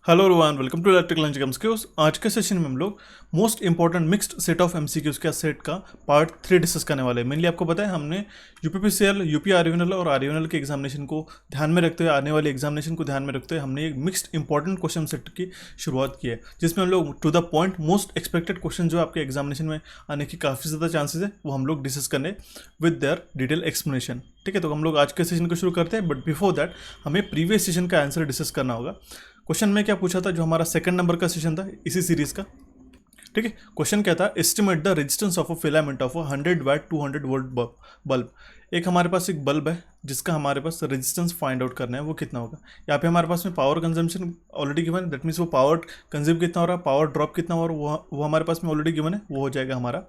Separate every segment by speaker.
Speaker 1: Hello Rohan, welcome to electrical and skills. आज के session में हम लोग most important mixed set of MCQs का सेट का पार्ट 3 डिस्कस करने वाले हैं। मेनली आपको पता है हमने यूपीपीसीएल, यूपी आरयूएनएल और आरयूएनएल के एग्जामिनेशन को ध्यान में रखते हुए, आने वाले एग्जामिनेशन को ध्यान में रखते हुए हमने एक मिक्स्ड इंपॉर्टेंट क्वेश्चन सेट की शुरुआत की है, जिसमें हम लोग to the point most expected question जो आपके एग्जामिनेशन में आने की काफ़ी ज़्यादा चांसेस है वो हम लोग डिस्कस करने विद देयर डिटेल एक्सप्लेनेशन। ठीक है, तो हम लोग आज के सेशन को शुरू करते हैं, बट बिफोर दैट हमें प्रीवियस सेशन का आंसर डिस्कस करना होगा। क्वेश्चन में क्या पूछा था, जो हमारा सेकंड नंबर का सेशन था इसी सीरीज का। ठीक है, क्वेश्चन क्या था, estimate the resistance of a filament of 100 watt 200 volt bulb. एक हमारे पास एक बल्ब है जिसका हमारे पास रेजिस्टेंस फाइंड आउट करना है, वो कितना होगा। यहाँ पे हमारे पास में पावर कंजम्पशन ऑलरेडी गिवन है, दैट मीन्स वो पावर कंज्यूम कितना हो रहा है, पावर ड्रॉप कितना हो रहा है, वो हमारे पास में ऑलरेडी गिवन है। वो हो जाएगा हमारा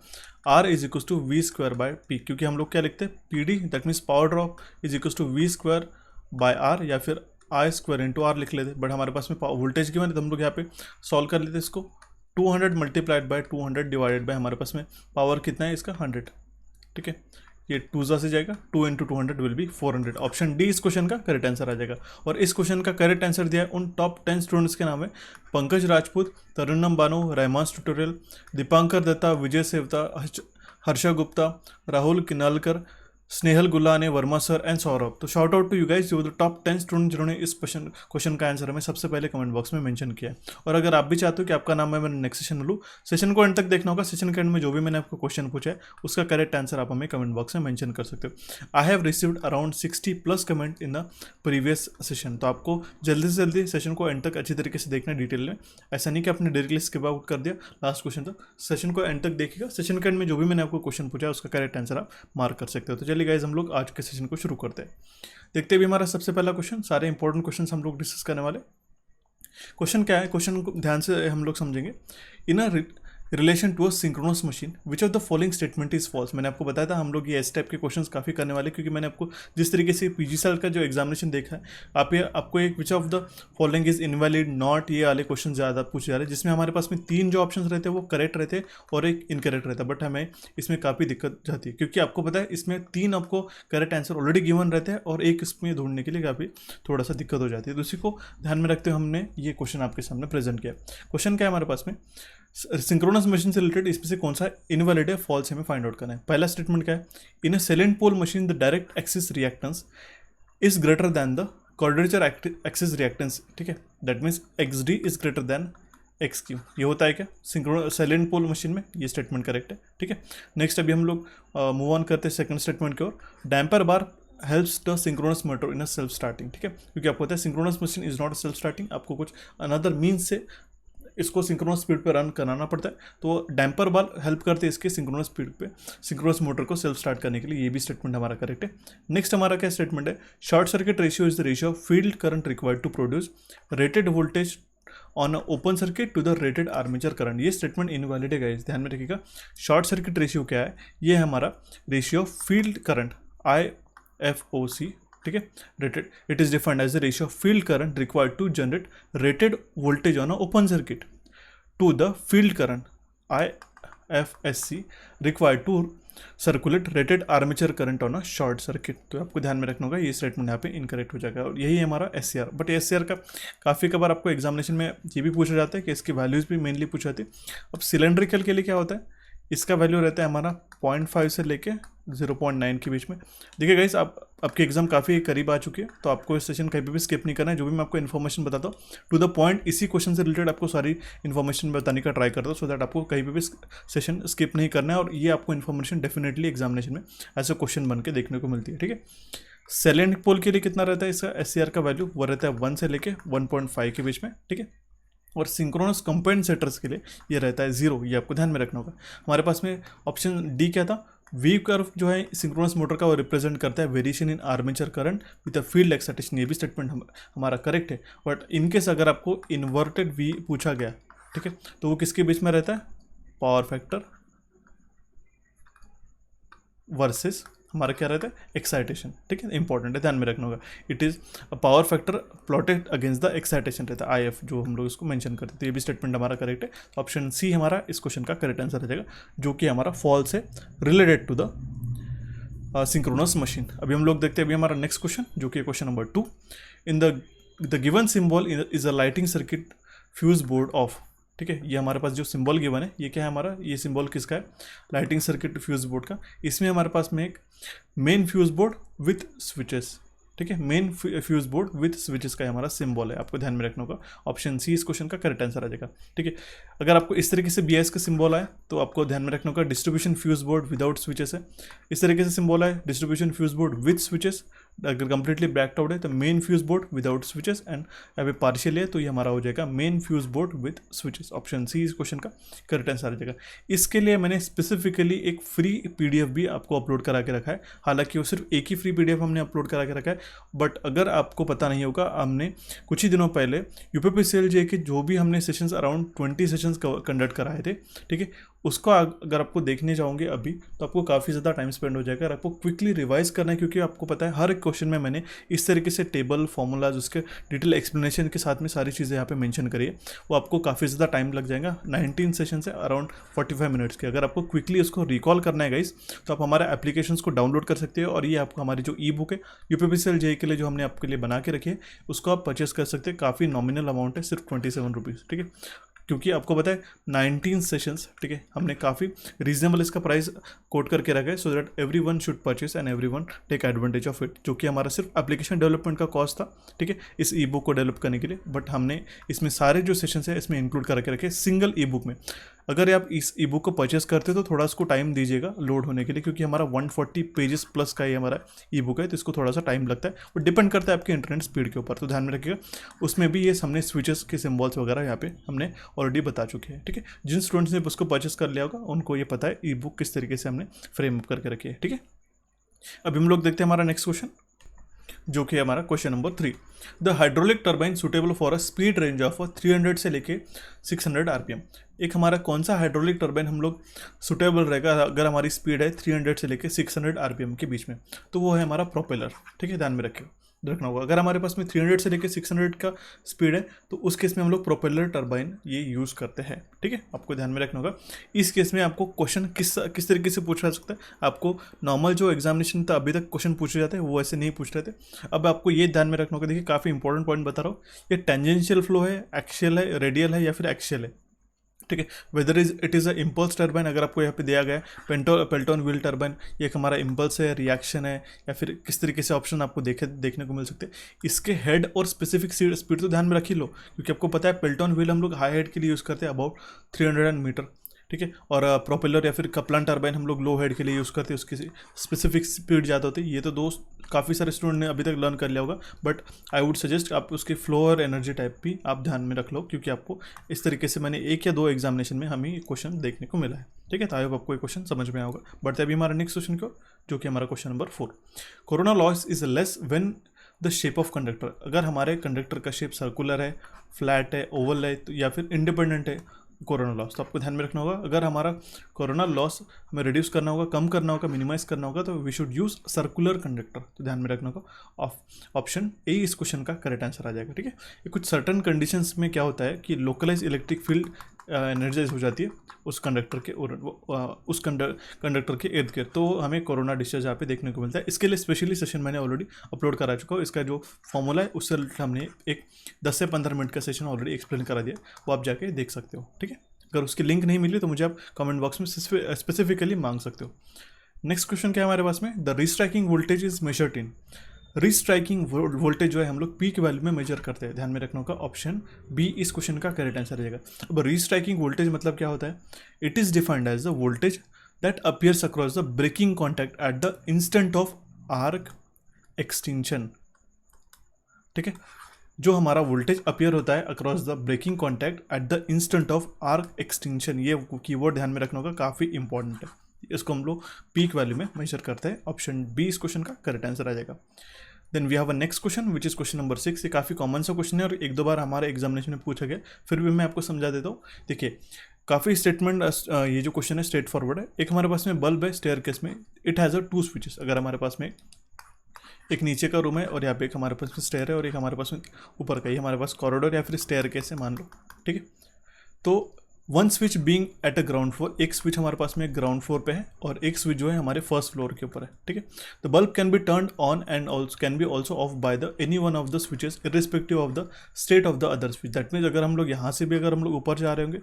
Speaker 1: R is equal to V square by P, क्योंकि हम लोग क्या लिखते हैं P D, that means power drop is equal to V square by R, या फिर आई स्क्वायर इंटू आर लिख लेते। बट हमारे पास में वोल्टेज गिवन है तो हम लोग यहाँ पे सॉल्व कर लेते इसको। 200 मल्टीप्लाइड बाय 200 डिवाइडेड बाय हमारे पास में पावर कितना है इसका 100। ठीक है, ये 2 से जाएगा, 2 into 200 will be 400। Option D इस क्वेश्चन का करेक्ट आंसर आ जाएगा। और इस क्वेश्चन का करेक्ट आंसर दिया है उन टॉप 10 स्टूडेंट्स के नाम है Pankaj Rajput, Tarannum Bano, Rahman's tutorial, Dipankar Dutta, Vijay Sevta, Harsha Gupta, Rahul Kinalkar, Snehal Gulane, Verma sir and Saurabh. तो shout out to you guys, जो द टॉप 10 स्टूडेंट जिन्होंने इस क्वेश्चन का आंसर हमें सबसे पहले कमेंट बॉक्स में मेंशन किया है। और अगर आप भी चाहते हो कि आपका नाम मैं नेक्स्ट सेशन में लूँ, सेशन को एंड तक देखना होगा। सेशन के एंड में जो भी मैंने आपको क्वेश्चन पूछा है उसका करेक्ट आंसर आप हमें कमेंट बॉक्स में मेंशन कर सकते हो। I have received around 60+ comment in the previous session. तो आपको जल्दी से जल्दी सेशन को एंड तक अच्छी तरीके से देखना है डिटेल में। ऐसा नहीं कि आपने डायरेक्टली स्किप आउट कर दिया लास्ट क्वेश्चन तक। सेशन को एंड तक देखिएगा, सेशन के एंड में जो भी मैंने आपको क्वेश्चन पूछा है उसका करेक्ट आंसर आप मार्क कर सकते हो। तो चलिए गाइज, हम लोग आज के सेशन को शुरू करते हैं। देखते भी हमारा सबसे पहला क्वेश्चन, सारे इंपॉर्टेंट क्वेश्चन हम लोग डिस्कस करने वाले। क्वेश्चन क्या है, क्वेश्चन को ध्यान से हम लोग समझेंगे। In a relation to a synchronous machine which of the following statement is false. मैंने आपको बताया था हम लोग ये इस टाइप के क्वेश्चंस काफ़ी करने वाले, क्योंकि मैंने आपको जिस तरीके से पीजीसीएल का जो एग्जामिनेशन देखा है, आपको एक विच of the following is invalid not, ये वाले क्वेश्चन ज़्यादा पूछे जा रहे हैं, जिसमें हमारे पास में 3 जो ऑप्शन रहते हैं वो करेक्ट रहते हैं और एक इनकरेक्ट रहता है। बट हमें इसमें काफ़ी दिक्कत जाती है, क्योंकि आपको पता है इसमें 3 आपको करेक्ट आंसर ऑलरेडी गिवन रहते हैं और एक इसमें ढूंढने के लिए काफ़ी थोड़ा सा दिक्कत हो जाती है। तो उसी को ध्यान में रखते हुए हमने ये क्वेश्चन आपके सामने प्रेजेंट किया। क्वेश्चन क्या है हमारे पास में, सिंक्रोनस मशीन से रिलेटेड इसमें से कौन सा इनवैलिड है, फॉल्स हमें फाइंड आउट करना है। पहला स्टेटमेंट क्या है, in a salient pole machine the direct axis reactance is greater than the quadrature axis reactance. ठीक है, that means X D is greater than X Q. ये होता है क्या साइलेंट पोल मशीन में, ये स्टेटमेंट करेक्ट है। ठीक है, नेक्स्ट अभी हम लोग मूव ऑन करते हैं सेकंड स्टेटमेंट की ओर। Damper bar helps the synchronous motor in a self starting. ठीक है, क्योंकि आपको पता है synchronous machine is not self starting, आपको कुछ अनदर मीन्स से इसको सिंक्रोनस स्पीड पे रन कराना पड़ता है। तो डैम्पर बार हेल्प करते हैं इसके सिंक्रोनस स्पीड पे सिंक्रोनस मोटर को सेल्फ स्टार्ट करने के लिए। ये भी स्टेटमेंट हमारा करेक्ट है। नेक्स्ट हमारा क्या स्टेटमेंट है, short circuit ratio is the ratio of field current required to produce rated voltage on open circuit to the rated armature current. ये स्टेटमेंट इनवैलिड है गाइस, ध्यान में रखिएगा। शॉर्ट सर्किट रेशियो क्या है, ये है हमारा ratio of field current IFOC। ठीक है, rated it is defined as the ratio of field current required to generate rated voltage on a open circuit to the field current IFSC required to circulate rated armature current on a short circuit. तो आपको ध्यान में रखना होगा, ये statement यहाँ पे incorrect हो जाएगा। और यही है हमारा SCR। बट SCR का काफ़ी कबार आपको एग्जामिनेशन में ये भी पूछा जाता है कि इसकी वैल्यूज़ भी मेनली पूछी जाती है। अब सिलेंड्रिकल के लिए क्या होता है, इसका वैल्यू रहता है हमारा 0.5 से लेके 0.9 के बीच में। देखिए गाइस, आपके एग्जाम काफ़ी करीब आ चुकी है, तो आपको इस सेशन कहीं भी स्किप नहीं करना है। जो भी मैं आपको इन्फॉर्मेशन बताता हूँ टू द पॉइंट, इसी क्वेश्चन से रिलेटेड आपको सारी इन्फॉर्मेशन बताने का ट्राई करता हूँ, सो दैट आपको कहीं भी सेशन स्किप नहीं करना है। और ये आपको इन्फॉर्मेशन डेफिनेटली एग्जामिनेशन में ऐसा क्वेश्चन बन के देखने को मिलती है। ठीक है, साइलेंट पोल के लिए कितना रहता है इसका SCR का वैल्यू, वो रहता है 1 से लेके 1.5 के बीच में। ठीक है, और सिंक्रोनस कंपेंसेटर्स के लिए ये रहता है 0। ये आपको ध्यान में रखना होगा। हमारे पास में ऑप्शन डी क्या था, वी कर्व जो है सिंक्रोनस मोटर का वो रिप्रेजेंट करता है variation in armature current with a field excitation. ये भी स्टेटमेंट हमारा करेक्ट है। बट इनकेस अगर आपको इन्वर्टेड वी पूछा गया, ठीक है, तो वो किसके बीच में रहता है, पावर फैक्टर वर्सेस हमारा क्या रहता है, एक्साइटेशन। ठीक है, इंपॉर्टेंट है, ध्यान में रखना होगा। It is a power factor plotted against the excitation रहता है IF, जो हम लोग इसको मेंशन करते हैं। तो ये भी स्टेटमेंट हमारा करेक्ट है। ऑप्शन सी हमारा इस क्वेश्चन का करेक्ट आंसर हो जाएगा, जो कि हमारा फॉल्स है related to the synchronous machine. अभी हम लोग देखते हैं अभी हमारा नेक्स्ट क्वेश्चन, जो कि question number 2। In the given symbol is a lighting circuit fuse board of. ठीक है, ये हमारे पास जो सिंबल गिवन है ये क्या है हमारा, ये सिंबल किसका है, लाइटिंग सर्किट फ्यूज बोर्ड का। इसमें हमारे पास में एक main fuse board with switches. ठीक है, main fuse board with switches का हमारा सिंबल है, आपको ध्यान में रखना होगा। ऑप्शन सी इस क्वेश्चन का करेक्ट आंसर आ जाएगा। ठीक है, अगर आपको इस तरीके से BIS का सिंबल आए तो आपको ध्यान में रखना होगा distribution fuse board without switches है। इस तरीके से सिंबल आए distribution fuse board with switches, अगर कंप्लीटली ब्लैक्ड आउट है तो main fuse board without switches, and यहाँ पे पार्शियल है तो ये हमारा हो जाएगा main fuse board with switches. Option C इस क्वेश्चन का करेक्ट आंसर आ जाएगा। इसके लिए मैंने स्पेसिफिकली एक फ्री PDF भी आपको अपलोड करा के रखा है, हालांकि वो सिर्फ एक ही फ्री PDF हमने अपलोड करा के रखा है, बट अगर आपको पता नहीं होगा हमने कुछ ही दिनों पहले UPPCL JEE के जो भी हमने सेशंस अराउंड 20 सेशंस कंडक्ट कराए थे। ठीक है, उसको अगर आपको देखने जाओगे अभी तो आपको काफ़ी ज़्यादा टाइम स्पेंड हो जाएगा, और आपको क्विकली रिवाइज करना है, क्योंकि आपको पता है हर एक क्वेश्चन में मैंने इस तरीके से टेबल फॉर्मूलाज उसके डिटेल एक्सप्लेनेशन के साथ में सारी चीज़ें यहाँ पे मेंशन करी है। वो आपको काफ़ी ज़्यादा टाइम लग जाएगा, 19 सेशन से अराउंड 45 मिनट्स के। अगर आपको क्विकली उसको रिकॉल करना है गाइस तो आप हमारे एप्लीकेशंस को डाउनलोड कर सकते हो, और ये आपको हमारी जो ई बुक है UPPCL JEE के लिए जो हमने आपके लिए बना के रखी है उसको आप परचेस कर सकते हैं। काफ़ी नॉमिनल अमाउंट है, सिर्फ 27 रुपीज़। ठीक है, क्योंकि आपको पता है 19 सेशंस। ठीक है, हमने काफ़ी रीजनेबल इसका प्राइस कोट करके रखा है, so that everyone should purchase and everyone take advantage of it, जो कि हमारा सिर्फ एप्लीकेशन डेवलपमेंट का कॉस्ट था। ठीक है, इस ई बुक को डेवलप करने के लिए, बट हमने इसमें सारे जो सेशंस है इसमें इंक्लूड करके रखे सिंगल ई बुक में। अगर आप इस ई बुक को परचेस करते हो तो थोड़ा इसको टाइम दीजिएगा लोड होने के लिए, क्योंकि हमारा 140 पेजेस प्लस का ये हमारा ई बुक है, तो इसको थोड़ा सा टाइम लगता है, वो डिपेंड करता है आपके इंटरनेट स्पीड के ऊपर, तो ध्यान में रखिएगा। उसमें भी ये हमने स्विचेस के सिंबल्स वगैरह यहाँ पे हमने ऑलरेडी बता चुके हैं। ठीक है, जिन स्टूडेंट्स ने उसको परचेस कर लिया होगा उनको ये पता है ई बुक किस तरीके से हमने फ्रेम अप करके रखी है। ठीक है, अभी हम लोग देखते हैं हमारा नेक्स्ट क्वेश्चन, जो कि हमारा question number 3। The hydraulic turbine suitable for a speed range of 300 से लेके 600 RPM। एक हमारा कौन सा हाइड्रोलिक टर्बाइन हम लोग सुटेबल रहेगा अगर हमारी स्पीड है 300 से लेके 600 RPM के बीच में, तो वो है हमारा प्रोपेलर। ठीक है, ध्यान में रखना होगा। अगर हमारे पास में 300 से लेके 600 का स्पीड है तो उस केस में हम लोग प्रोपेलर टर्बाइन ये यूज़ करते हैं। ठीक है, आपको ध्यान में रखना होगा। इस केस में आपको क्वेश्चन किस तरीके से पूछा जा सकता है, आपको नॉर्मल जो एग्जामिनेशन था अभी तक क्वेश्चन पूछे जाते हैं वो ऐसे नहीं पूछ रहे थे। अब आपको ये ध्यान में रखना होगा, देखिए काफ़ी इंपॉर्टेंट पॉइंट बता रहा हूँ, ये टेंजेंशियल फ्लो है, एक्शियल है, रेडियल है या फिर एक्शियल है। ठीक है, whether it is a impulse turbine, अगर आपको यहाँ पे दिया गया है पेल्टन व्हील टर्बाइन, ये एक हमारा इम्पल्स है, रिएक्शन है, या फिर किस तरीके से ऑप्शन आपको देखने को मिल सकते हैं। इसके हेड और स्पेसिफिक स्पीड तो ध्यान में रख ही लो, क्योंकि आपको पता है पेल्टन व्हील हम लोग हाई हेड के लिए यूज़ करते हैं अबाउट 300 मीटर। ठीक है, और प्रोपेलर या फिर कपलान टर्बाइन हम लोग लो हेड के लिए यूज़ करते हैं, उसकी स्पेसिफिक स्पीड ज़्यादा होती है। ये तो दोस्त काफ़ी सारे स्टूडेंट ने अभी तक लर्न कर लिया होगा, बट आई वुड सजेस्ट आप उसके फ्लो और एनर्जी टाइप भी आप ध्यान में रख लो, क्योंकि आपको इस तरीके से मैंने 1 या 2 एग्जामिनेशन में हमें क्वेश्चन देखने को मिला है। ठीक है, तो आई होप आपको ये क्वेश्चन समझ में आएगा। बढ़ते अभी हमारा नेक्स्ट क्वेश्चन को, जो कि हमारा question number 4। Corona loss is less when the shape of conductor. अगर हमारे कंडक्टर का शेप सर्कुलर है, फ्लैट है, ओवल है, तो या फिर इंडिपेंडेंट है कोरोना लॉस, तो आपको ध्यान में रखना होगा। अगर हमारा कोरोना लॉस हमें रिड्यूस करना होगा, कम करना होगा, मिनिमाइज करना होगा, तो we should use circular conductor, तो ध्यान में रखना होगा। ऑप्शन ए इस क्वेश्चन का करेक्ट आंसर आ जाएगा। ठीक है, ये कुछ सर्टन कंडीशंस में क्या होता है कि लोकलाइज इलेक्ट्रिक फील्ड एनर्जाइज हो जाती है उस कंडक्टर के उस कंडक्टर के इर्द गिर्द, तो हमें कोरोना डिस्चार्ज यहाँ पे देखने को मिलता है। इसके लिए स्पेशली सेशन मैंने ऑलरेडी अपलोड करा चुका हूँ, इसका जो फॉर्मूला है उससे हमने एक 10 से 15 मिनट का सेशन ऑलरेडी एक्सप्लेन करा दिया, वो आप जाके देख सकते हो। ठीक है, अगर उसकी लिंक नहीं मिली तो मुझे आप कमेंट बॉक्स में स्पेसिफिकली मांग सकते हो। नेक्स्ट क्वेश्चन क्या है हमारे पास में, the restriking voltage is measured in. Restriking voltage जो है हम लोग पीक वैल्यू में मेजर करते हैं, ध्यान में रखना होगा। ऑप्शन बी इस क्वेश्चन का करेक्ट आंसर रहेगा। अब रीस्ट्राइकिंग वोल्टेज मतलब क्या होता है, it is defined as the voltage that appears across the breaking contact at the instant of arc extinction. ठीक है, जो हमारा वोल्टेज अपीयर होता है across the breaking contact at the instant of arc extinction, ये कीवर्ड ध्यान में रखना होगा, काफ़ी इंपॉर्टेंट है। इसको हम लोग पीक वैल्यू में मेजर करते हैं। ऑप्शन बी इस क्वेश्चन का करेक्ट आंसर आ जाएगा। Then we have a next question which is question number 6। ये काफ़ी कॉमन सा क्वेश्चन है और 1-2 बार हमारे एग्जामिनेशन में पूछा गया, फिर भी मैं आपको समझा देता हूँ। देखिए काफ़ी स्टेटमेंट, ये जो क्वेश्चन है स्ट्रेट फॉरवर्ड है। एक हमारे पास में बल्ब है स्टेयर केस में, इट हैज़ अ 2 स्विचेस। अगर हमारे पास में एक नीचे का रूम है और यहाँ पे एक हमारे पास में स्टेयर है और एक हमारे पास में ऊपर का, ये हमारे पास कॉरिडोर या फिर स्टेयर केस है मान लो। ठीक है, तो one switch being at a ground floor, एक स्विच हमारे पास में ग्राउंड फ्लोर पे है और एक स्विच जो है हमारे फर्स्ट फ्लोर के ऊपर है, ठीक है। The bulb can be turn on and also can be also of by the any one of the switches irrespective of the state of the other switch. That means अगर हम लोग यहाँ से भी अगर हम लोग ऊपर जा रहे होंगे,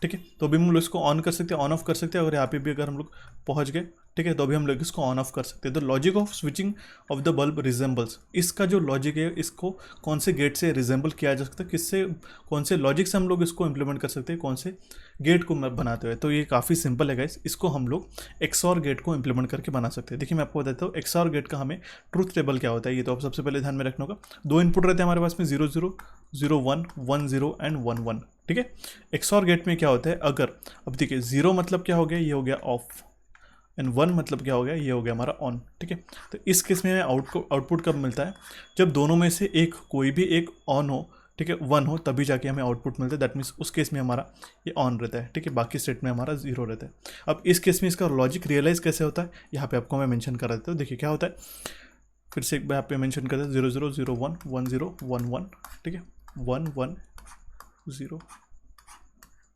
Speaker 1: ठीक है, तो भी हम लोग इसको ऑन कर सकते हैं, ऑन ऑफ कर सकते हैं। और यहाँ पे भी अगर हम लोग पहुँच गए, ठीक है, तो भी हम लोग इसको ऑन ऑफ कर सकते हैं। The logic of switching off the bulb resembles, इसका जो लॉजिक है इसको कौन से गेट से रिजेंबल किया जा सकता है, किससे, कौन से लॉजिक से हम लोग इसको इम्प्लीमेंट कर सकते हैं, कौन से गेट को बनाते हुए। तो ये काफ़ी सिंपल है गाइस, इसको हम लोग एक्सऑर गेट को इम्प्लीमेंट करके बना सकते हैं। देखिए मैं आपको बताता हूँ एक्सऑर गेट का हमें ट्रूथ टेबल क्या होता है। ये तो आप सबसे पहले ध्यान में रखना होगा। दो इनपुट रहते हैं हमारे पास में 0 0 0 1 1 0 एंड 1 1, ठीक है। एक्सऑर गेट में क्या होता है, अगर अब देखिए 0 मतलब क्या हो गया, ये हो गया ऑफ, एंड 1 मतलब क्या हो गया, ये हो गया हमारा ऑन, ठीक है। तो इस केस में हमें आउटपुट कब मिलता है, जब दोनों में से एक, कोई भी एक ऑन हो, ठीक है, 1 हो, तभी जाके हमें आउटपुट मिलता है। दैट मीन्स उस केस में हमारा ये ऑन रहता है, ठीक है, बाकी स्टेट में हमारा 0 रहता है। अब इस केस में इसका लॉजिक रियलाइज कैसे होता है, यहाँ पे आपको मैं मेंशन कर देता हूँ। देखिए क्या होता है, फिर से एक बार यहाँ पे मेंशन करते हैं, 0 0 0 1 1 0 1 1, ठीक है, 1 1 0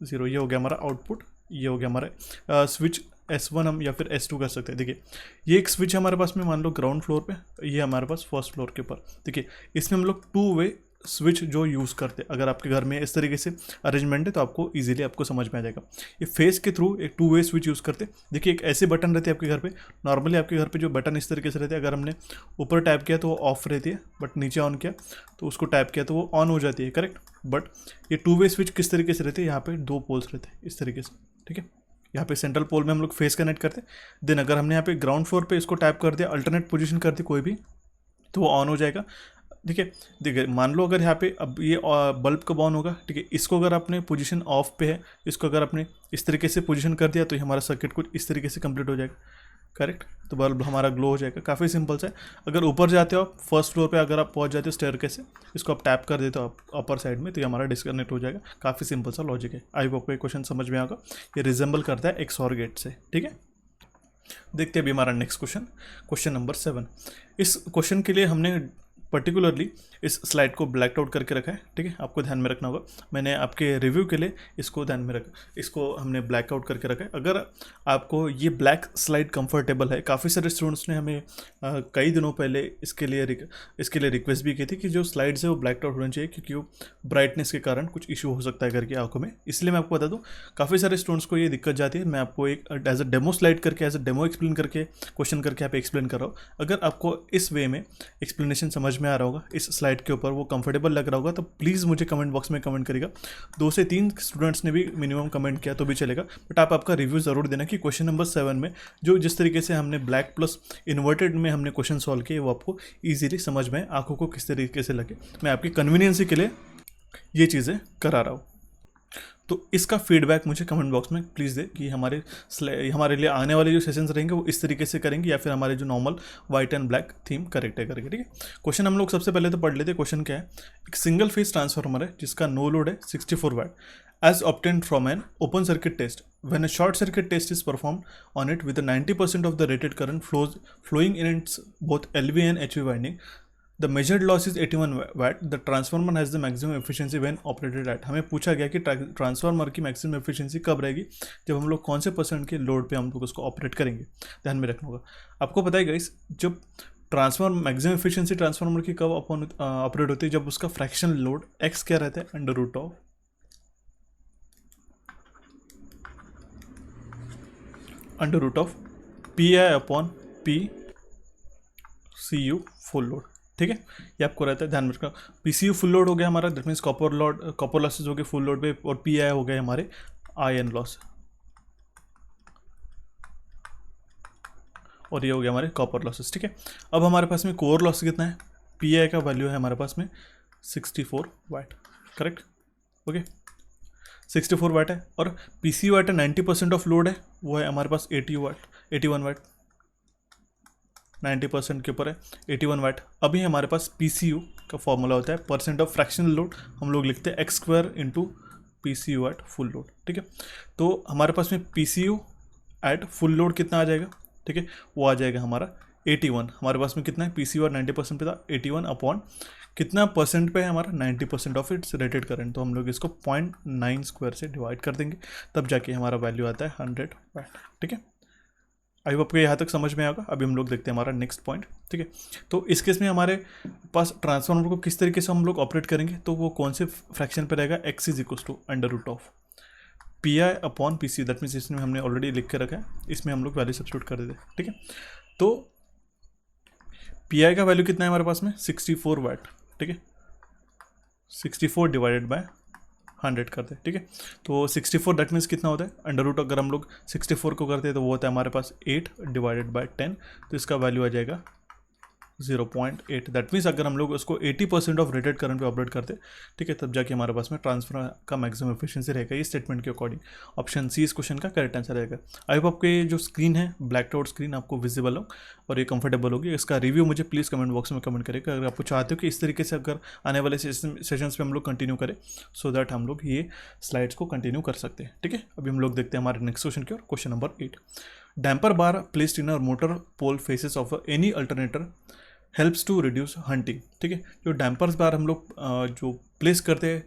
Speaker 1: 0, ये हो गया हमारा आउटपुट। ये हो गया हमारा स्विच S1 हम या फिर S2 कर सकते हैं। देखिए ये एक स्विच है हमारे पास में, मान लो ग्राउंड फ्लोर पे, ये हमारे पास फर्स्ट फ्लोर के ऊपर। देखिए इसमें हम लोग 2 वे स्विच जो यूज़ करते हैं, अगर आपके घर में इस तरीके से अरेंजमेंट है तो आपको इजीली आपको समझ में आ जाएगा। ये फेस के थ्रू एक 2 वे स्विच यूज़ करते हैं। देखिए एक ऐसे बटन रहते हैं आपके घर पे, नॉर्मली आपके घर पे जो बटन इस तरीके से रहते हैं, अगर हमने ऊपर टैप किया तो वो ऑफ रहती है, बट नीचे ऑन किया तो उसको टैप किया तो वो ऑन हो जाती है, करेक्ट। बट ये 2 वे स्विच किस तरीके से रहते हैं, यहाँ पे 2 पोल्स रहते हैं इस तरीके से, ठीक है। यहाँ पे सेंट्रल पोल में हम लोग फेस कनेक्ट करते हैं। देन अगर हमने यहाँ पे ग्राउंड फ्लोर पे इसको टैप कर दिया, अल्टरनेट पोजीशन कर दी कोई भी, तो वो ऑन हो जाएगा, ठीक है। देखिए मान लो अगर यहाँ पे अब ये बल्ब कब ऑन होगा, ठीक है, इसको अगर आपने पोजीशन ऑफ पे है, इसको अगर आपने इस तरीके से पोजीशन कर दिया तो हमारा सर्किट कुछ इस तरीके से कंप्लीट हो जाएगा, करेक्ट। तो बल्ब हमारा ग्लो हो जाएगा, काफ़ी सिंपल सा है। अगर ऊपर जाते हो आप फर्स्ट फ्लोर पे, अगर आप पहुंच जाते हो स्टेयरकेस से, इसको आप टैप कर देते हो अपर साइड में, तो ये हमारा डिस्कनेक्ट हो जाएगा। काफ़ी सिंपल सा लॉजिक है। आई होप ये क्वेश्चन समझ में आएगा। ये रिजेंबल करता है एक्सऑर गेट से, ठीक है। देखते हैं अभी हमारा नेक्स्ट क्वेश्चन, क्वेश्चन नंबर 7। इस क्वेश्चन के लिए हमने पर्टिकुलरली इस स्लाइड को ब्लैक आउट करके रखा है, ठीक है, आपको ध्यान में रखना होगा। मैंने आपके रिव्यू के लिए इसको ध्यान में रखा, इसको हमने ब्लैक आउट करके रखा है। अगर आपको ये ब्लैक स्लाइड कंफर्टेबल है, काफ़ी सारे स्टूडेंट्स ने हमें कई दिनों पहले इसके लिए रिक्वेस्ट भी की थी कि जो स्लाइड्स है वो ब्लैक आउट होना चाहिए, क्योंकि वो ब्राइटनेस के कारण कुछ इशू हो सकता है करके आंखों में। इसलिए मैं आपको बता दूँ, काफ़ी सारे स्टूडेंट्स को ये दिक्कत जाती है। मैं आपको एक एज अ डेमो स्लाइड करके, एज अ डेमो एक्सप्लेन करके, क्वेश्चन करके आप एक्सप्लेन कर रहा हूँ। अगर आपको इस वे में एक्सप्लेनेशन समझ में आ रहा होगा, इस स्लाइड के ऊपर वो कंफर्टेबल लग रहा होगा, तो प्लीज़ मुझे कमेंट बॉक्स में कमेंट करेगा। 2 से 3 स्टूडेंट्स ने भी मिनिमम कमेंट किया तो भी चलेगा, बट आप आपका रिव्यू ज़रूर देना कि क्वेश्चन नंबर 7 में जो जिस तरीके से हमने ब्लैक प्लस इन्वर्टेड में हमने क्वेश्चन सॉल्व किए, वो आपको ईजिली समझ में, आंखों को किस तरीके से लगे। मैं आपकी कन्वीनियंसी के लिए ये चीज़ें करा रहा हूँ। तो इसका फीडबैक मुझे कमेंट बॉक्स में प्लीज़ दे कि हमारे लिए आने वाले जो सेशंस रहेंगे वो इस तरीके से करेंगे, या फिर हमारे जो normal white and black theme correct है करके, ठीक है। क्वेश्चन हम लोग सबसे पहले तो पढ़ लेते हैं। क्वेश्चन क्या है, एक सिंगल फेज ट्रांसफार्मर है जिसका नो लोड है 64 वाट, as obtained from an open circuit test. When a short circuit test is performed on it with a 90% of the rated current flowing in its both LV and HV winding, the measured loss is 81 watt. The transformer has the maximum efficiency when operated at. हमें पूछा गया कि transformer की maximum efficiency कब रहेगी, जब हम लोग कौन से % के लोड पे हम लोग उसको ऑपरेट करेंगे। ध्यान में रखना होगा। आपको पता है गाइस, जब ट्रांसफार्मर मैक्सिमम एफिशिएंसी ट्रांसफार्मर की कब ऑपरेट होती है, जब उसका फ्रैक्शन लोड एक्स क्या रहता है, under root of P I upon P C U full load, ठीक है। ये आपको रहता है, ध्यान में रखना। P C U full load हो गया हमारा, दैट मीन्स कॉपर लॉसेज हो गए फुल लोड पे, और पी आई हो गए हमारे आयरन लॉस, और ये हो गया हमारे कॉपर लॉसेस, ठीक है। अब हमारे पास में कोर लॉस कितना है, पी आई का वैल्यू है हमारे पास में 64 वाट, करेक्ट, ओके 64 वाट है। और पी सी वाट है 90% ऑफ लोड है, वो है हमारे पास 81 वाट, 90% के ऊपर है 81 वाट। अभी हमारे पास पी सी यू का फॉर्मूला होता है % ऑफ फ्रैक्शनल लोड, हम लोग लिखते हैं x² into P C U at full load, ठीक है। तो हमारे पास में P C U at full load कितना आ जाएगा, ठीक है, वो आ जाएगा हमारा 81 हमारे पास में कितना है, पीसी और 90% पे था, 81 अपॉन कितना परसेंट पे है हमारा, 90% ऑफ इट्स रेटेड करंट। तो हम लोग इसको 0.9 स्क्वायर से डिवाइड कर देंगे, तब जाके हमारा वैल्यू आता है 100 वाट। ठीक है, आई होप आपको यहाँ तक समझ में आएगा। अभी हम लोग देखते हैं हमारा नेक्स्ट पॉइंट। ठीक है, तो इस केस में हमारे पास ट्रांसफार्मर को किस तरीके से हम लोग ऑपरेट करेंगे, तो वो कौन से फ्रैक्शन पे रहेगा, x is equal to under root of P I upon P C. That means इसमें हमने ऑलरेडी लिख के रखा है, इसमें हम लोग वैल्यू सब्स्टिट्यूट कर देते हैं। ठीक है, तो पी आई का वैल्यू कितना है हमारे पास में, 64 वाट। ठीक है, 64 डिवाइडेड बाय 100 करते हैं। ठीक है, तो 64 दैट मीन्स कितना होता है, अंडर रूट अगर हम लोग 64 को करते हैं तो वो होता है हमारे पास 8 डिवाइडेड बाय 10, तो इसका वैल्यू आ जाएगा 0.8। दैट मीन्स अगर हम लोग उसको 80% ऑफ रेटेड करंट पे ऑपरेट करते, ठीक है, तब जाके हमारे पास में ट्रांसफर का मैक्सिमम एफिशिएंसी रहेगा, ये स्टेटमेंट के अकॉर्डिंग। ऑप्शन सी इस क्वेश्चन का करेक्ट आंसर रहेगा। आई होप आपके जो स्क्रीन है ब्लैक आउट स्क्रीन आपको विजिबल हो और ये कंफर्टेबल होगी। इसका रिव्यू मुझे प्लीज़ कमेंट बॉक्स में कमेंट करेगा अगर आपको चाहते हो कि इस तरीके से अगर आने वाले सेशंस पे हम लोग कंटिन्यू करें, सो दैट हम लोग ये स्लाइड्स को कंटिन्यू कर सकते हैं। ठीक है, अभी हम लोग देखते हैं हमारे नेक्स्ट क्वेश्चन की ओर। Question number 8, damper bar placed in a motor pole faces of any alternator helps to reduce hunting. ठीक है, जो डैम्पर्स बार हम लोग जो प्लेस करते हैं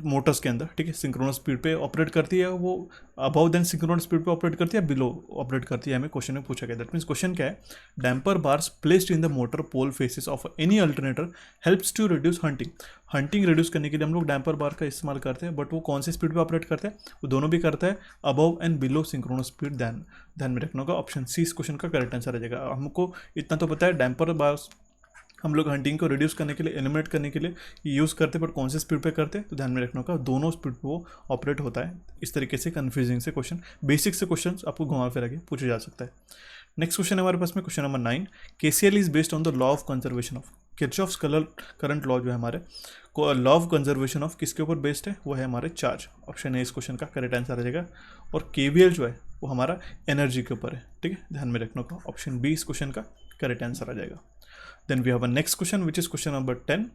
Speaker 1: मोटर्स के अंदर, ठीक है, सिंक्रोनस स्पीड पे ऑपरेट करती है, वो अबव देन सिंक्रोनस स्पीड पे ऑपरेट करती है, बिलो ऑपरेट करती है, हमें क्वेश्चन में पूछा गया। दैट मीन्स क्वेश्चन क्या है, damper bars placed in the motor pole faces of any alternator helps to reduce hunting. Hunting reduce करने के लिए हम लोग डैम्पर बार का इस्तेमाल करते हैं, बट वो कौन से स्पीड पे ऑपरेट करते हैं, वो दोनों भी करता है, above and below synchronous speed. ध्यान में रखना होगा, ऑप्शन सी इस क्वेश्चन का करेक्ट आंसर आ जाएगा। हमको इतना तो पता है डैम्पर बार्स हम लोग हंटिंग को रिड्यूस करने के लिए, एलिमिनेट करने के लिए यूज़ करते हैं, बट कौन से स्पीड पे करते हैं, तो ध्यान में रखना होगा दोनों स्पीड पे वो ऑपरेट होता है। इस तरीके से कन्फ्यूजिंग से क्वेश्चन, बेसिक से क्वेश्चन आपको घुमा फिरा के पूछा जा सकता है। नेक्स्ट क्वेश्चन है हमारे पास में question number 9, KCL is based on the law of conservation of Kirchhoff's current law जो है हमारे को लॉ ऑफ कंजर्वेशन ऑफ किसके ऊपर बेस्ड है, वो है हमारे चार्ज। ऑप्शन है इस क्वेश्चन का करेक्ट आंसर आ जाएगा। और KVL जो है वो हमारा एनर्जी के ऊपर है। ठीक है, ध्यान में रखना होगा, ऑप्शन बी इस क्वेश्चन का करेक्ट आंसर आ जाएगा। Then we have a next question which is question number 10।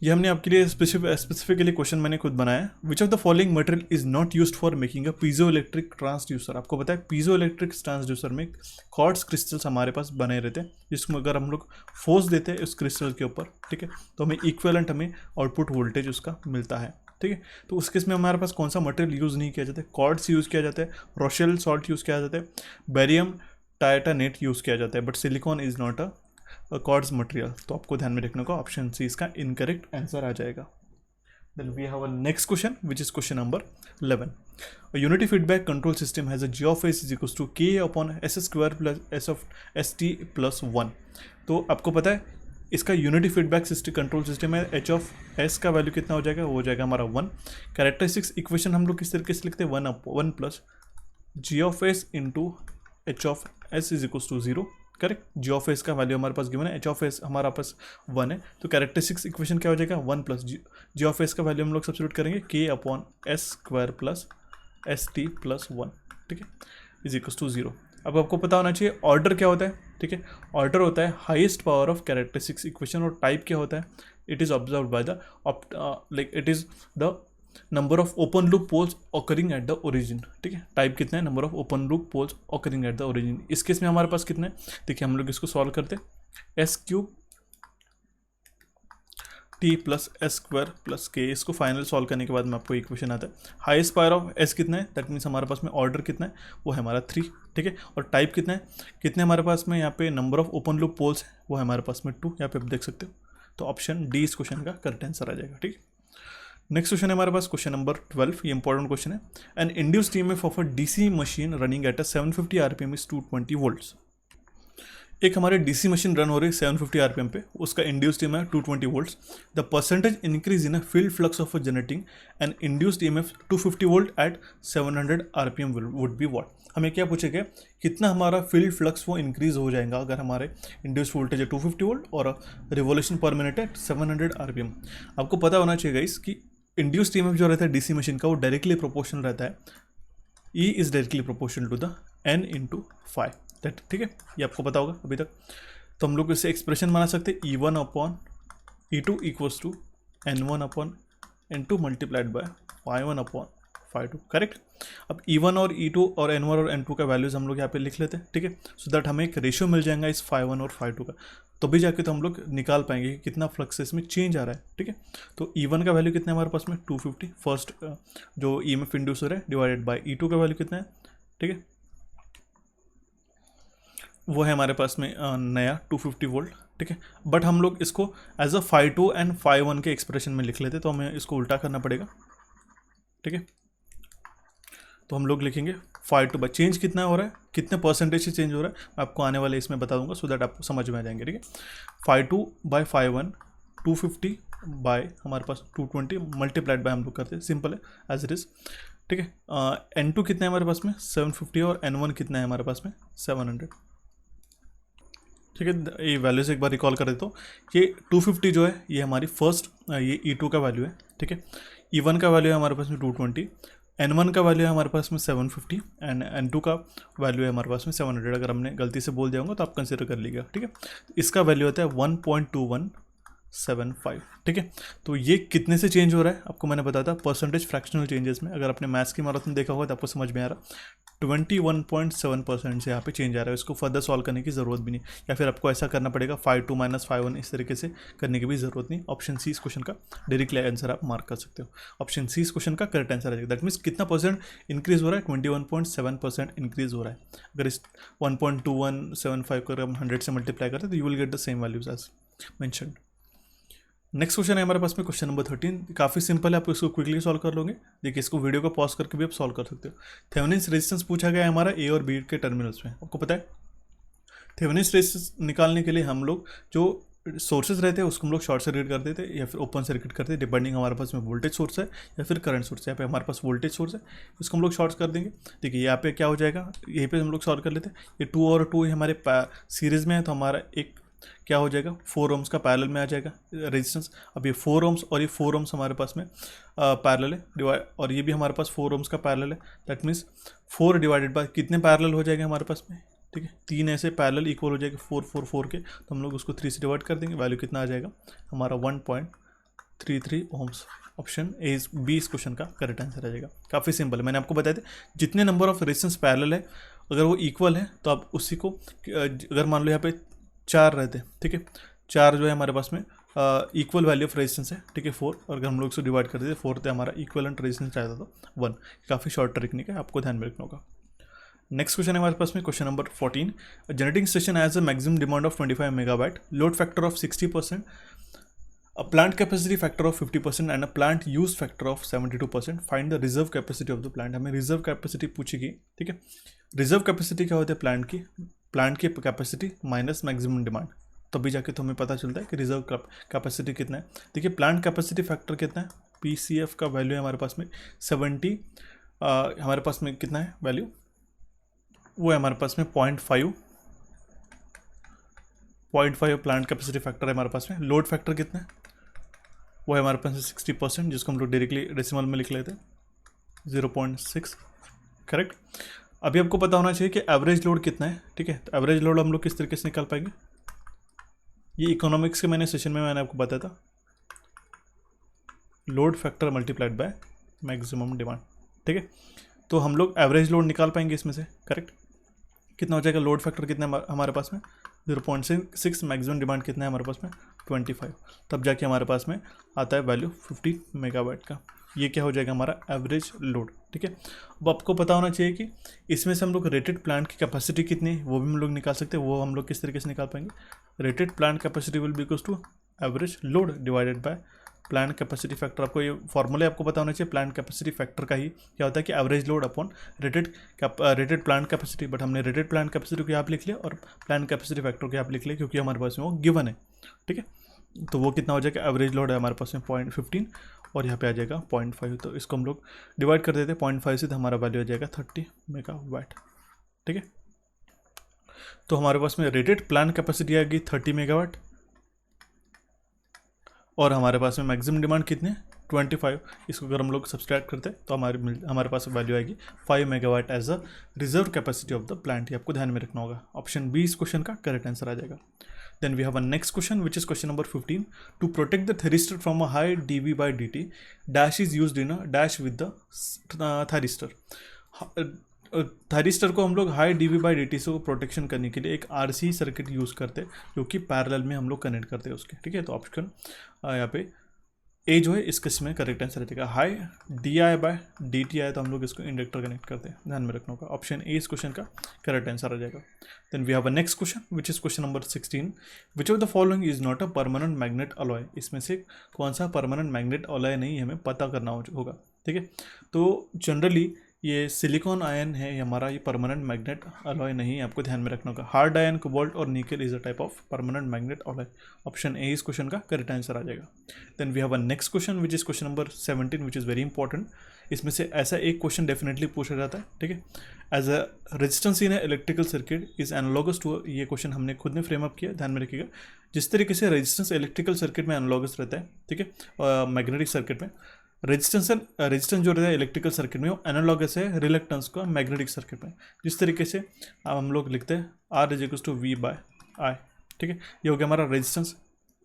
Speaker 1: ये हमने आपके लिए स्पेसिफिकली क्वेश्चन मैंने खुद बनाया। विच of the following material is not used for making a piezo electric transducer. आपको पता है पीजो इलेक्ट्रिक ट्रांसड्यूसर में क्वार्ट्ज क्रिस्टल्स हमारे पास बने रहते हैं, जिसमें अगर हम लोग फोर्स देते हैं उस क्रिस्टल के ऊपर, ठीक है, तो हमें इक्विवेलेंट हमें आउटपुट वोल्टेज उसका मिलता है। ठीक है, तो उस केस में हमारे पास कौन सा मटेरियल यूज़ नहीं किया जाता है, क्वार्ट्ज यूज़ किया जाता है, रोशेल सॉल्ट यूज़ किया जाता है, बेरियम टाइटानेट यूज़ किया जाता है, but silicon is not a quartz material. तो आपको ध्यान में रखने का ऑप्शन सी इसका इनकरेक्ट आंसर आ जाएगा। Then we have a next question which is question number 11। A unity feedback control system has a g of s is equals to k upon s square plus s of st plus 1। तो आपको पता है इसका unity feedback system control system है, h of s का value कितना हो जाएगा, वो हो जाएगा हमारा 1। कैरेक्टरिस्टिक्स इक्वेशन हम लोग किस तरीके से लिखते हैं, 1 plus g of s into h of s is equals to 0। Correct, G of S का वैल्यू हमारे पास गिवन है, एच ऑफ एस हमारा पास 1 है, तो कैरेक्टरिस्टिक्स इक्वेशन क्या हो जाएगा, 1 प्लस जी ऑफ एस का वैल्यू हम लोग सब्स्टिट्यूट करेंगे के upon S square plus S T plus 1, ठीक है, इज इक्वल्स टू 0। अब आपको पता होना चाहिए ऑर्डर क्या होता है। ठीक है, ऑर्डर होता है highest power of characteristics equation, और टाइप क्या होता है, it is observe by the like it is the number of open loop poles occurring at the origin. ठीक है, टाइप कितना है, number of open loop poles occurring at the origin. इस case में हमारे पास कितने, देखिए हम लोग इसको सॉल्व करते हैं, S cube T plus S square plus के। इसको फाइनल सॉल्व करने के बाद में आपको इक्वेशन आता है, हाईएस्ट पावर ऑफ एस कितना है, दैट मीन्स हमारे पास में ऑर्डर कितना है, वो है हमारा 3। ठीक है, और टाइप कितना है, कितने हमारे पास में यहाँ पे number of open loop poles है, वो है हमारे पास में 2, यहाँ पे आप देख सकते हो। तो ऑप्शन डी इस क्वेश्चन का करेक्ट आंसर आ जाएगा। ठीक है, नेक्स्ट क्वेश्चन है हमारे पास क्वेश्चन नंबर 12। ये इंपॉर्टेंट क्वेश्चन है। An induced EMF of a DC machine running at a 750 RPM is 220 volts. एक हमारे डीसी मशीन रन हो रही है 750 आरपीएम पे, उसका induced EMF 220 volts. The percentage increase in a field flux of a generating an induced EMF 250 volt at 700 RPM would be what. हमें क्या पूछेगा, कितना हमारा फील्ड फ्लक्स वो इंक्रीज हो जाएगा अगर हमारे इंड्यूस्ड वोल्टेज है 250 वोल्ट और रिवोल्यूशन पर मिनट है 700 आरपीएम। आपको पता होना चाहिए गाइस कि इंड्यूस्ड ईएमएफ जो रहता है डीसी मशीन का, वो डायरेक्टली प्रोपोर्शनल रहता है, E is directly proportional to the N into 5। ठीक है, ये आपको पता होगा अभी तक। तो हम लोग इससे एक्सप्रेशन बना सकते हैं, E1 upon E2 equals to N1 upon N2 multiplied by Y1 upon phi2, correct. अब E1 और E2 और N1 और N2 का वैल्यूज़ हम लोग यहाँ पे लिख लेते हैं, ठीक है, सो दैट हमें एक रेशियो मिल जाएगा इस phi1 और phi2 का, तो भी जाके तो हम लोग निकाल पाएंगे कि कितना फ्लक्स इसमें चेंज आ रहा है, ठीक है। तो E1 का वैल्यू कितना है हमारे पास में 250, फर्स्ट जो EMF इंड्यूसर है, डिवाइडेड बाय E2 का वैल्यू कितना है, ठीक है, वो है हमारे पास में नया 250 वोल्ट, ठीक है। बट हम लोग इसको as a phi2 and phi1 के एक्सप्रेशन में लिख लेते, तो हमें इसको उल्टा करना पड़ेगा, ठीक है। तो हम लोग लिखेंगे phi2 बाय चेंज कितना हो रहा है, कितने परसेंटेज से चेंज हो रहा है, मैं आपको आने वाले इसमें बता दूंगा, सो दैट आपको समझ में आ जाएंगे, ठीक है। phi2 बाय phi1 250 बाय हमारे पास 220 मल्टीप्लाइड बाय हम लोग करते हैं, सिंपल है एज इट इज़, ठीक है। N2 कितना है हमारे पास में 750 और N1 कितना है हमारे पास में 700, ठीक है। ये वैल्यूज एक बार रिकॉल कर देता हूँ, ये 250 जो है ये हमारी फर्स्ट ये E2 का वैल्यू है, ठीक है। E1 का वैल्यू है हमारे पास में 220, N1 का वैल्यू है हमारे पास में 750 एंड N2 का वैल्यू है हमारे पास में 700। अगर हमने गलती से बोल दिया होगा तो आप कंसिडर कर लीजिएगा, ठीक है। इसका वैल्यू होता है 1.2175, ठीक है। तो ये कितने से चेंज हो रहा है आपको मैंने बताया था परसेंटेज फ्रैक्शनल चेंजेस में, अगर आपने मैथ्स की मैराथन देखा होगा तो आपको समझ में आ रहा 21.7% से यहाँ पे चेंज आ रहा है। इसको फर्दर सॉल्व करने की ज़रूरत भी नहीं, या फिर आपको ऐसा करना पड़ेगा phi2 माइनस phi1, इस तरीके से करने की भी ज़रूरत नहीं। ऑप्शन सी इस क्वेश्चन का डायरेक्टली आंसर आप मार्क कर सकते हो, ऑप्शन सी इस क्वेश्चन का करेक्ट आंसर आ जाएगा। दैट मीन्स कितना परसेंट इंक्रीज़ हो रहा है, 21.7% इंक्रीज़ हो रहा है। अगर इस 1.2175 को अगर हम 100 से मल्टीप्लाई करते हैं तो you will get the same values as mentioned. Next question है हमारे पास में क्वेश्चन नंबर 13, काफ़ी सिंपल है, आप इसको क्विकली सॉल्व कर लोगे। देखिए इसको वीडियो को पॉज करके भी आप सॉल्व कर सकते हो। थेवेनिन्स रेजिस्टेंस पूछा गया है हमारा ए और बी के टर्मिनल्स में। आपको पता है थेवेनिन्स रेजिस्टेंस निकालने के लिए हम लोग जो सोर्सेज रहते हैं उसको हम लोग शॉर्ट सर्किट कर देते हैं या फिर ओपन सर्किट करते हैं, डिपेंडिंग हमारे पास में वोल्टेज सोर्स है या फिर करंट सोर्स है। यहाँ पे हमारे पास वोल्टेज सोर्स है, इसको हम लोग शॉर्ट कर देंगे। देखिए यहाँ पे क्या हो जाएगा, यहीं पे हम लोग सॉल्व कर लेते हैं। ये 2 और 2 हमारे सीरीज़ में है, तो हमारा एक क्या हो जाएगा 4 ओम्स का पैरेलल में आ जाएगा रेजिस्टेंस। अब ये 4 ओम्स और ये 4 ओम्स हमारे पास में पैरेलल है डिवाइड, और ये भी हमारे पास 4 ओम्स का पैरेलल है। दैट मीन्स 4 डिवाइडेड बाय कितने पैरेलल हो जाएगा हमारे पास में, ठीक है, 3 ऐसे पैरेलल इक्वल हो जाएगा 4 4 4 के, तो हम लोग उसको 3 से डिवाइड कर देंगे। वैल्यू कितना आ जाएगा हमारा 1.33 ओम्स। ऑप्शन ए बी इस क्वेश्चन का करेक्ट आंसर आ जाएगा। काफ़ी सिंपल है, मैंने आपको बताया था जितने नंबर ऑफ रेजिस्टेंस पैरेलल है अगर वो इक्वल है तो आप उसी को, अगर मान लो यहाँ पे 4 रहते हैं, ठीक है, 4 जो है हमारे पास में इक्वल वैल्यू ऑफ रेजिस्टेंस है, ठीक है 4, और अगर हम लोग इसको डिवाइड कर देते 4 हमारा इक्वलेंट रेजिस्टेंस रहता था 1। काफ़ी शॉर्ट टेक्निक है, आपको ध्यान में रखना होगा। नेक्स्ट क्वेश्चन है हमारे पास में question number 14, generating station has a maximum demand of 25 megawatt, load factor of 60%, a plant capacity factor of 50% and a plant use factor of 72%, find the reserve capacity of the plant। हमें reserve capacity पूछेगी, ठीक है। Reserve capacity क्या होती है plant की capacity minus maximum demand, तभी जाके तो हमें पता चलता है कि रिजर्व कैपेसिटी कितना है। देखिए प्लांट कैपेसिटी फैक्टर कितना है, PCF का वैल्यू है हमारे पास में 70, हमारे पास में कितना है वैल्यू, वो है हमारे पास में 0.5 प्लांट कैपेसिटी फैक्टर है हमारे पास में। लोड फैक्टर कितना है, वो है हमारे पास में 60%, जिसको हम लोग डायरेक्टली डेसिमल में लिख लेते हैं 0.6, करेक्ट। अभी आपको पता होना चाहिए कि एवरेज लोड कितना है, ठीक है। तो एवरेज लोड हम लोग किस तरीके से निकाल पाएंगे, ये इकोनॉमिक्स के मैंने सेशन में मैंने आपको बताया था, load factor multiplied by maximum demand, ठीक है। तो हम लोग एवरेज लोड निकाल पाएंगे इसमें से, करेक्ट। कितना हो जाएगा, लोड फैक्टर कितना है हमारे पास में 0.6, मैक्सिमम डिमांड कितना है हमारे पास में 25, तब जाके हमारे पास में आता है वैल्यू 50 मेगावाट का। ये क्या हो जाएगा हमारा एवरेज लोड, ठीक है। अब आपको पता होना चाहिए कि इसमें से हम लोग रेटेड प्लांट की कैपेसिटी कितनी है वो भी हम लोग निकाल सकते हैं। वो हम लोग किस तरीके से निकाल पाएंगे, rated plant capacity will be equals to average load divided by plant capacity factor. आपको ये फॉर्मूला आपको पता होना चाहिए, प्लांट कैपेसिटी फैक्टर का ही क्या होता है कि average load upon rated plant capacity. But हमने रेटेड प्लांट कैपेसिटी को यहाँ लिख लिया और प्लांट कैपेसिटी फैक्टर को यहाँ लिख लिया क्योंकि हमारे पास में वो गिवन है, ठीक है। तो वो कितना हो जाएगा, एवरेज लोड है हमारे पास में 0.15 और यहाँ पे आ जाएगा 0.5, तो इसको हम लोग डिवाइड कर देते हैं 0.5 से, तो हमारा वैल्यू आ जाएगा 30 मेगावाट, ठीक है। तो हमारे पास में रेटेड प्लांट कैपेसिटी आएगी 30 मेगावाट और हमारे पास में मैक्सिमम डिमांड कितने 25। इसको अगर हम लोग सब्सट्रैक्ट करते हैं तो हमारे पास वैल्यू आएगी 5 megawatt as a reserve capacity of the plant. ये आपको ध्यान में रखना होगा। ऑप्शन बी इस क्वेश्चन का करेक्ट आंसर आ जाएगा। Then we have a next question, which is question number 15. To protect the thyristor from a high dV by dt, dash is used in a dash with the thyristor. Thyristor को हम लोग high DV by D T से protection करने के लिए एक RC circuit use करते हैं, जो कि पैरेलल में हम लोग कनेक्ट करते हैं उसके, ठीक है। तो ऑप्शन यहाँ पे ए जो है इस केस में करेक्ट आंसर रहेगा। High D I by D T I तो हम लोग इसको इंडक्टर कनेक्ट करते हैं, ध्यान में रखना होगा। ऑप्शन ए इस क्वेश्चन का करेक्ट आंसर आ जाएगा। Then we have a next question, which is question number 16। Which of the following is not a permanent magnet alloy. इसमें से कौन सा परमानेंट मैग्नेट अलॉय नहीं हमें पता करना होगा, ठीक है। तो जनरली ये सिलिकॉन आयन है हमारा, ये परमानेंट मैग्नेट अलॉय नहीं है, आपको ध्यान में रखना होगा। हार्ड आयन, कोबाल्ट और nickel is a type of permanent magnet alloy. Option A इस क्वेश्चन का करेक्ट आंसर आ जाएगा। Then we have a next question, which is question number 17, which is very important. इसमें से ऐसा एक क्वेश्चन डेफिनेटली पूछा जाता है, ठीक है। As a resistance in electrical circuit is analogous to, ये क्वेश्चन हमने खुद ने फ्रेम अप किया, ध्यान में रखिएगा। जिस तरीके से रेजिस्टेंस इलेक्ट्रिकल सर्किट में एनालॉगस रहता है, ठीक है, मैग्नेटिक सर्किट में रेजिस्टेंस जो रहता है इलेक्ट्रिकल सर्किट में वो एनालॉगस है रिलक्टेंस का मैग्नेटिक सर्किट में। जिस तरीके से अब हम लोग लिखते हैं R is equals to V by I, ठीक है, ये हो गया हमारा रेजिस्टेंस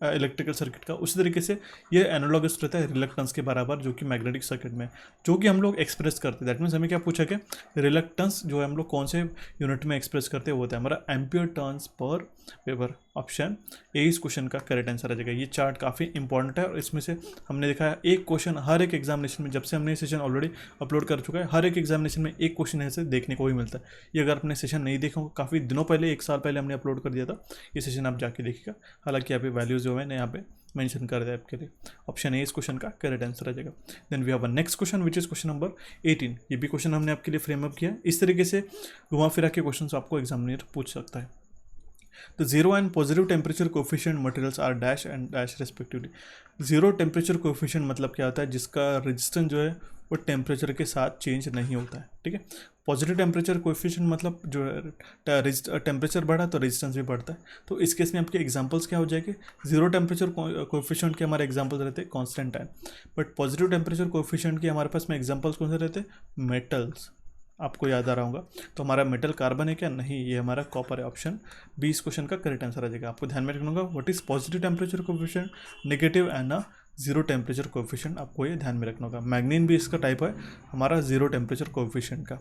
Speaker 1: इलेक्ट्रिकल सर्किट का। उसी तरीके से ये एनालॉगस रहता है रिलक्टेंस के बराबर, जो कि मैग्नेटिक सर्किट में, जो कि हम लोग एक्सप्रेस करते हैं। दैट मीन्स हमें क्या पूछा कि रिलक्टेंस जो है हम लोग कौन से यूनिट में एक्सप्रेस करते हैं, वो होता है हमारा ampere turns per weber. Option A इस क्वेश्चन का करेक्ट आंसर आ जाएगा। ये चार्ट काफ़ी इंपॉर्टेंट है और इसमें से हमने देखा है एक क्वेश्चन हर एक एग्जामिनेशन में, जब से हमने ये सेशन ऑलरेडी अपलोड कर चुका है, हर एक एग्जामिनेशन में एक क्वेश्चन ऐसे देखने को भी मिलता है। ये अगर आपने सेशन नहीं देखा हो, काफ़ी दिनों पहले, 1 साल पहले हमने अपलोड कर दिया था, ये सेशन आप जाके देखिएगा। हालांकि यहाँ पे वैल्यूज जो है यहाँ पे मेंशन कर दिया आपके लिए। ऑप्शन ए इस क्वेश्चन का करेक्ट आंसर आ जाएगा। Then we have a next question, which is question number 18। ये भी क्वेश्चन हमने आपके लिए फ्रेम अप किया है। इस तरीके से घुमा फिरा के क्वेश्चन आपको एग्जामिनर पूछ सकता है। The zero and positive temperature coefficient materials are dash and dash respectively. Zero temperature coefficient मतलब क्या होता है, जिसका रेजिस्टेंस जो है वो टेम्परेचर के साथ चेंज नहीं होता है, ठीक है। पॉजिटिव टेम्परेचर कोएफिशिएंट मतलब जो टेम्परेचर बढ़ा तो रेजिस्टेंस भी बढ़ता है। तो इस केस में आपके एग्जांपल्स क्या हो जाएंगे, जीरो टेम्परेचर कोएफिशिएंट के हमारे एग्जांपल्स रहते हैं constant time, but positive temperature coefficient के हमारे पास में एग्जांपल्स कौन से रहते हैं, मेटल्स। आपको याद आ रहा होगा, तो हमारा मेटल कार्बन है क्या, नहीं, ये हमारा कॉपर है। ऑप्शन बी इस क्वेश्चन का करेक्ट आंसर आ जाएगा। आपको ध्यान में रखना होगा what is positive temperature coefficient, negative and ना जीरो टेम्परेचर कोएफिशिएंट, आपको ये ध्यान में रखना होगा। मैग्नीन भी इसका टाइप है हमारा जीरो टेम्परेचर कोएफिशिएंट का।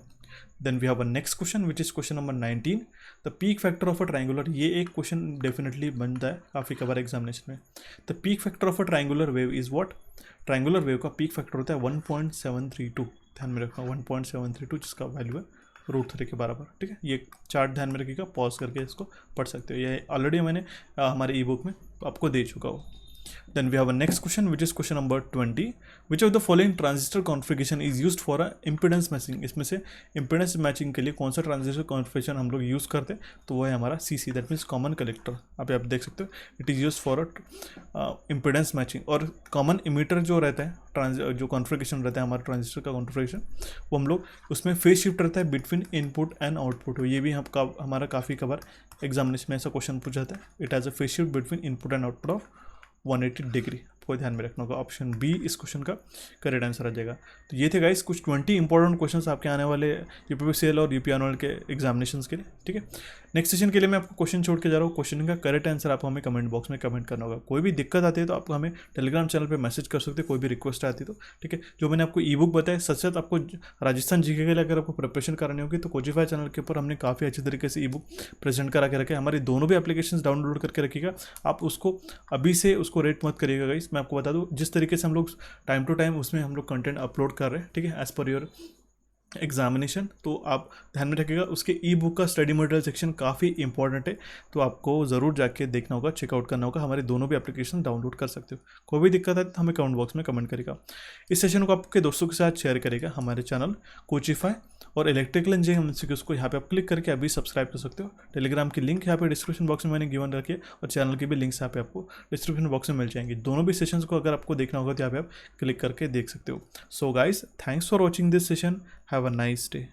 Speaker 1: Then we have a next question, which is question number 19। The peak factor of a triangular, ये एक क्वेश्चन डेफिनेटली बनता है काफ़ी कबार एग्जामिनेशन में। The peak factor of a triangular wave is what, triangular wave का peak factor होता है 1.732, ध्यान में रखना 1.732, जिसका वैल्यू है √3 के बराबर, ठीक है। ये चार्ट ध्यान में रखिएगा, पॉज करके इसको पढ़ सकते हो, ये ऑलरेडी मैंने हमारे ई बुक में आपको दे चुका हूँ। Then we have a next question, which is question number 20. Which of the following transistor configuration is used for a impedance matching? इसमें से impedance matching के लिए कौन सा ट्रांजिस्टर कॉन्फ़िगरेशन हम लोग यूज़ करते हैं, तो वो है हमारा CC, that means common collector. आप देख सकते हो, it is use for a impedance matching. और कॉमन इमीटर जो रहता है, जो कॉन्फ़िगरेशन रहता है हमारा ट्रांजिस्टर का कॉन्फ़िगरेशन, वो हम लोग उसमें फेज शिफ्ट रहता है बिटवीन इनपुट एंड आउटपुट। ये भी हमारा काफ़ी कबार एग्जामिनेशन में ऐसा क्वेश्चन पूछा जाता है, it has a phase shift between input and output of 180 degree. आपको ध्यान में रखना होगा। ऑप्शन बी इस क्वेश्चन का करेक्ट आंसर आ जाएगा। तो ये थे गाइस कुछ 20 इंपॉर्टेंट क्वेश्चंस आपके आने वाले यूपीपीसीएल और यूपीआरएल के एग्जामिनेशंस के लिए, ठीक है। नेक्स्ट सेशन के लिए मैं आपको क्वेश्चन छोड़ के जा रहा हूँ। क्वेश्चन का करेक्ट आंसर आपको हमें कमेंट बॉक्स में कमेंट करना होगा। कोई भी दिक्कत आती है तो आप हमें टेलीग्राम चैनल पर मैसेज कर सकते हैं, कोई भी रिक्वेस्ट आती है तो, ठीक है। जो मैंने आपको ई बुक बताया, सच सच आपको राजस्थान जीके के लिए अगर आपको प्रिपरेशन करानी होगी तो कोचिफाई चैनल के ऊपर हमने काफ़ी अच्छी तरीके से ई बुक प्रेजेंट करा के रखे। हमारी दोनों भी एप्लीकेशन डाउनलोड करके रखिएगा। आप उसको अभी से उसको रेट मत करिएगा गाइस। मैं आपको बता दूँ, जिस तरीके से हम लोग टाइम टू टाइम उसमें हम लोग कंटेंट अपलोड कर रहे हैं, ठीक है, एज पर योर एग्जामिनेशन, तो आप ध्यान में रखिएगा। उसके ई बुक का स्टडी मटेरियल सेक्शन काफ़ी इंपॉर्टेंट है, तो आपको ज़रूर जाके देखना होगा, चेकआउट करना होगा। हमारे दोनों भी एप्लीकेशन डाउनलोड कर सकते हो। कोई भी दिक्कत है तो हमें कमेंट बॉक्स में कमेंट करेगा। इस सेशन को आपके दोस्तों के साथ शेयर करेगा। हमारे चैनल कोचिफाई और इलेक्ट्रिकल इंजीनियरिंग एमसीक्यूज को यहाँ पे आप क्लिक करके अभी सब्सक्राइब कर सकते हो। टेलीग्राम की लिंक यहाँ पे डिस्क्रिप्शन बॉक्स में मैंने गिवन रखी है और चैनल की भी लिंक्स यहाँ पे आपको डिस्क्रिप्शन बॉक्स में मिल जाएंगी। दोनों भी सेशंस को अगर आपको देखना होगा तो यहाँ पे आप क्लिक करके देख सकते हो। So guys, thanks for watching this session. Have a nice day.